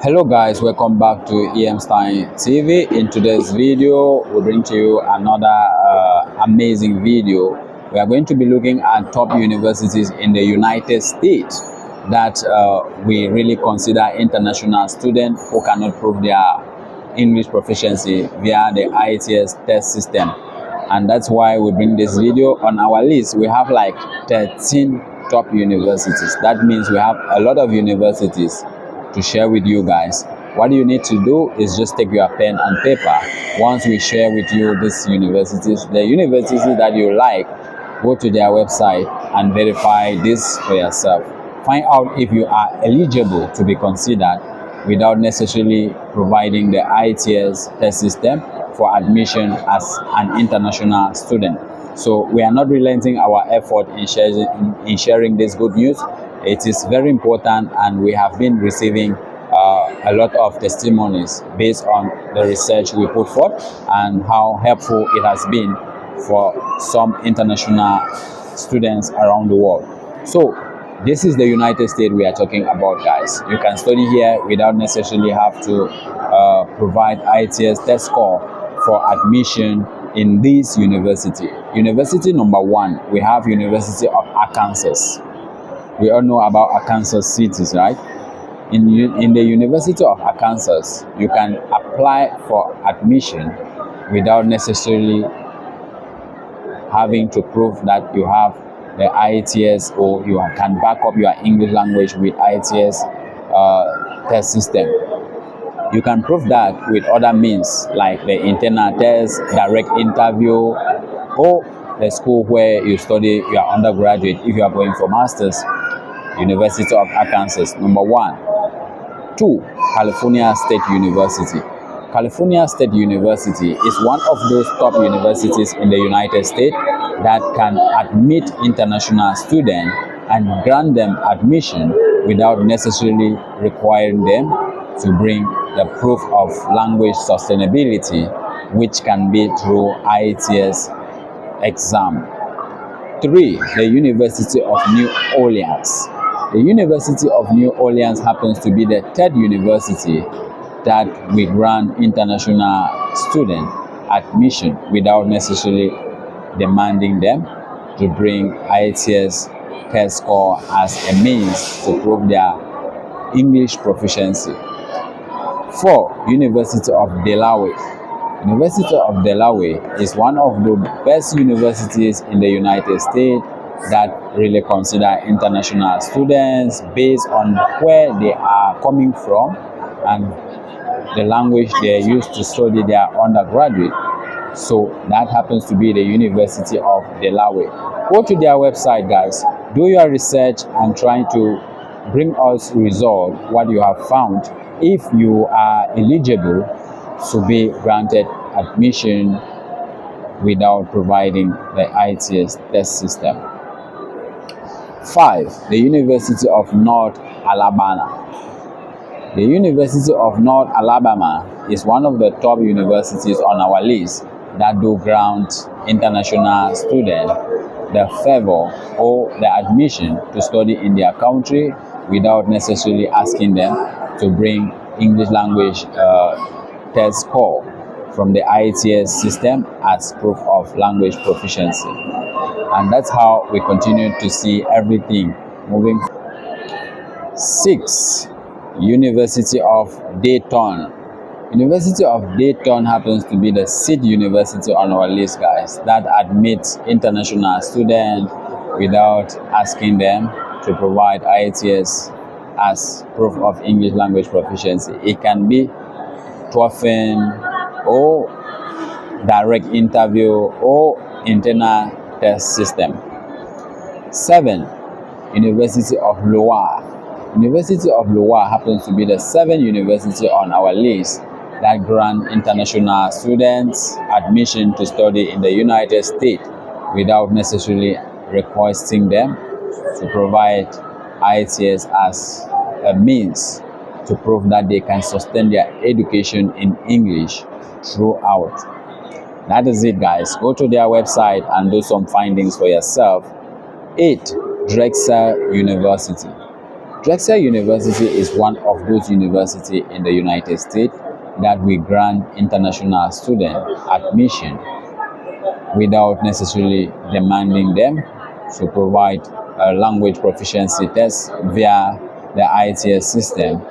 Hello guys, welcome back to Stein TV. In today's video, we bring to you another amazing video. We are going to be looking at top universities in the United States that we really consider international students who cannot prove their English proficiency via the IELTS test system. And that's why we bring this video. On our list, we have like 13 top universities. That means we have a lot of universities to share with you guys. What you need to do is just take your pen and paper. Once we share with you these universities, the universities that you like, go to their website and verify this for yourself. Find out if you are eligible to be considered without necessarily providing the IELTS test system for admission as an international student. So we are not relenting our effort in sharing this good news. It is very important, and we have been receiving a lot of testimonies based on the research we put forth and how helpful it has been for some international students around the world. So this is the United States we are talking about, guys. You can study here without necessarily have to provide IELTS test score for admission in this university. University number one, we have University of Arkansas. We all know about Arkansas cities, right? In the University of Arkansas, you can apply for admission without necessarily having to prove that you have the IELTS or you can back up your English language with IELTS test system. You can prove that with other means like the internal test, direct interview, or the school where you study your undergraduate if you are going for masters. University of Arkansas, number one. 2, California State University. California State University is one of those top universities in the United States that can admit international students and grant them admission without necessarily requiring them to bring the proof of language sustainability, which can be through IELTS exam. 3, the University of New Orleans. The University of New Orleans happens to be the third university that we grant international students admission without necessarily demanding them to bring IELTS test score as a means to prove their English proficiency. 4, University of Delaware. University of Delaware is one of the best universities in the United States that really consider international students based on where they are coming from and the language they use to study their undergraduate. So that happens to be the University of Delaware. Go to their website, guys. Do your research and try to bring us result what you have found if you are eligible to be granted admission without providing the IELTS test system. 5, the University of North Alabama. The University of North Alabama is one of the top universities on our list that do grant international students the favor or the admission to study in their country without necessarily asking them to bring English language test score from the IELTS system as proof of language proficiency. And that's how we continue to see everything moving. 6, University of Dayton. University of Dayton happens to be the 6th university on our list, guys, that admits international students without asking them to provide IELTS as proof of English language proficiency. It can be TOEFL or direct interview or internal test system. 7, University of Iowa. University of Iowa happens to be the 7th university on our list that grant international students admission to study in the United States without necessarily requesting them to provide IELTS as a means to prove that they can sustain their education in English throughout. That is it, guys. Go to their website and do some findings for yourself. 8, Drexel University. Drexel University is one of those universities in the United States that we grant international student admission without necessarily demanding them to provide a language proficiency test via the IELTS system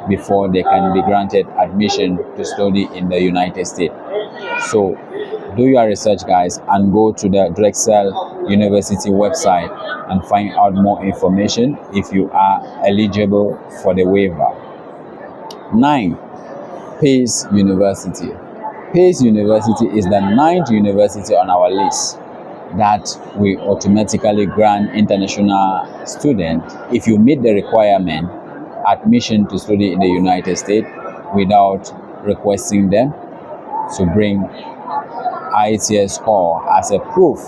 before they can be granted admission to study in the United States. So do your research, guys, and go to the Drexel University website and find out more information if you are eligible for the waiver. 9. Pace University. Pace University is the 9th university on our list that we automatically grant international students, if you meet the requirement, admission to study in the United States without requesting them to bring IELTS score as a proof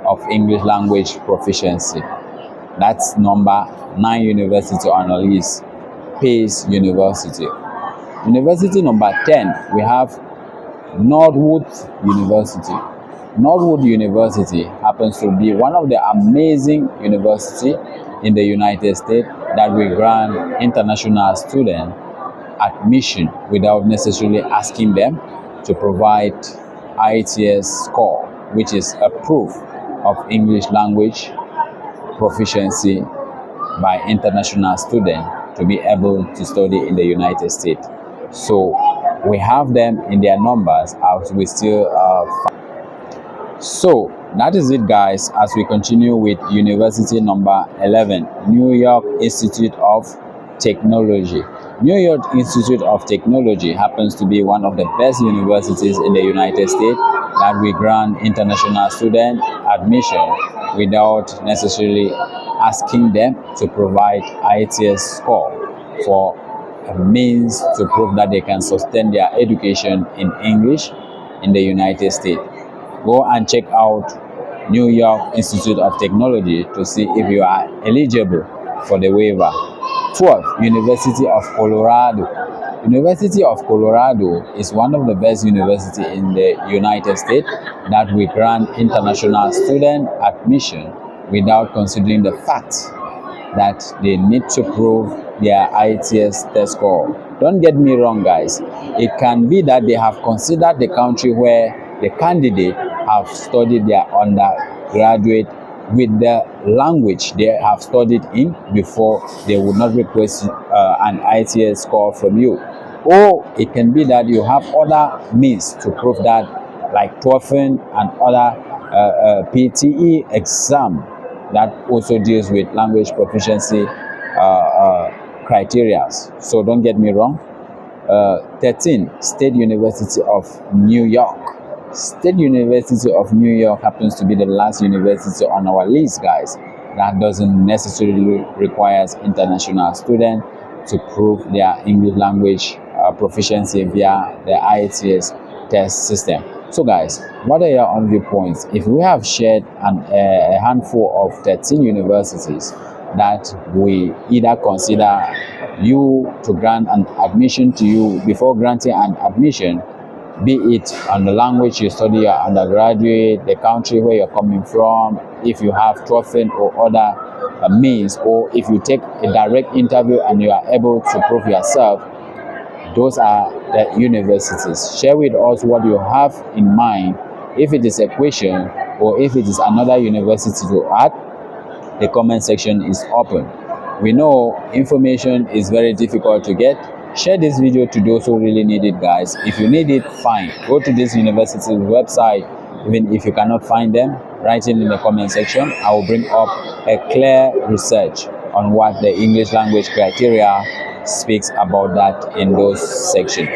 of English language proficiency. That's number 9 university on our list, Pace University. University number 10, we have Northwood University. Northwood University happens to be one of the amazing universities in the United States that we grant international students admission without necessarily asking them to provide IELTS score, which is a proof of English language proficiency by international students to be able to study in the United States. So we have them in their numbers as we still So that is it, guys, as we continue with university number 11, New York Institute of Technology. New York Institute of Technology happens to be one of the best universities in the United States that we grant international student admission without necessarily asking them to provide IELTS score for a means to prove that they can sustain their education in English in the United States. Go and check out New York Institute of Technology to see if you are eligible for the waiver. 12. University of Colorado. University of Colorado is one of the best universities in the United States that we grant international student admission without considering the fact that they need to prove their IELTS test score. Don't get me wrong, guys. It can be that they have considered the country where the candidate have studied their undergraduate with the language they have studied in before they would not request an IELTS score from you. Or it can be that you have other means to prove that, like TOEFL and other PTE exam that also deals with language proficiency criteria. So don't get me wrong. 13. State University of New York. State University of New York happens to be the last university on our list, guys, that doesn't necessarily requires international students to prove their English language proficiency via the IELTS test system. So, guys, what are your own viewpoints? If we have shared a handful of 13 universities that we either consider you to grant an admission to you before granting an admission, be it on the language you study your undergraduate, the country where you're coming from, if you have TOEFL or other means, or if you take a direct interview and you are able to prove yourself, those are the universities. Share with us what you have in mind. If it is a question or if it is another university to add, the comment section is open. We know information is very difficult to get. Share this video to those who really need it, guys. If you need it, fine. Go to this university's website. Even if you cannot find them, write it in the comment section. I will bring up a clear research on what the English language criteria speaks about that in those sections.